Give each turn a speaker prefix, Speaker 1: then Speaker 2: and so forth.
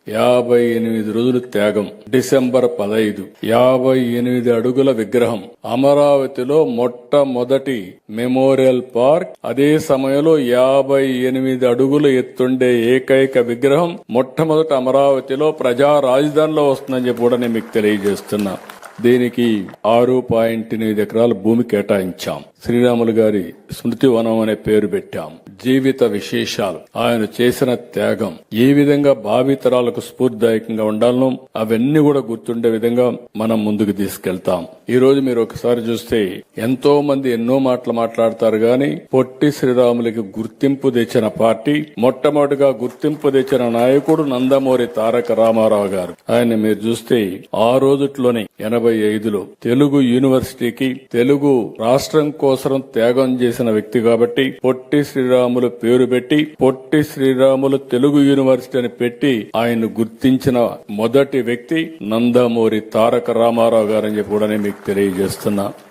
Speaker 1: 58 రోజులు త్యాగం. డిసెంబర్ 15 58 అడుగుల విగ్రహం అమరావతిలో మొట్టమొదటి మెమోరియల్ పార్క్. అదే సమయంలో 58 అడుగులు ఎత్తుండే ఏకైక విగ్రహం మొట్టమొదట అమరావతిలో ప్రజా రాజధానిలో వస్తుందని చెప్పి కూడా నేను మీకు తెలియజేస్తున్నా. దీనికి 6.8 ఎకరాల భూమి కేటాయించాం. శ్రీరాములు గారి స్మృతి వనం అనే పేరు పెట్టాం. జీవిత విశేషాలు, ఆయన చేసిన త్యాగం ఏ విధంగా భావితరాలకు స్ఫూర్తిదాయకంగా ఉండాలనో అవన్నీ కూడా గుర్తుండే విధంగా మనం ముందుకు తీసుకెళ్తాం. ఈ రోజు మీరు ఒకసారి చూస్తే ఎంతో మంది ఎన్నో మాటలు మాట్లాడతారు గాని పొట్టి శ్రీరాములకి గుర్తింపు తెచ్చిన పార్టీ, మొట్టమొదటిగా గుర్తింపు తెచ్చిన నాయకుడు నందమూరి తారక రామారావు గారు. ఆయన మీరు చూస్తే ఆ రోజుట్లోనే 85లో తెలుగు యూనివర్సిటీకి తెలుగు రాష్ట్రం కోసం త్యాగం చేసిన వ్యక్తి కాబట్టి పొట్టి శ్రీరాములు పేరు పెట్టి పొట్టి శ్రీరాములు తెలుగు యూనివర్సిటీ అని పెట్టి ఆయన గుర్తించిన మొదటి వ్యక్తి నందమూరి తారక రామారావు గారని చెప్పి కూడా నేను మీకు తెలియజేస్తున్నా.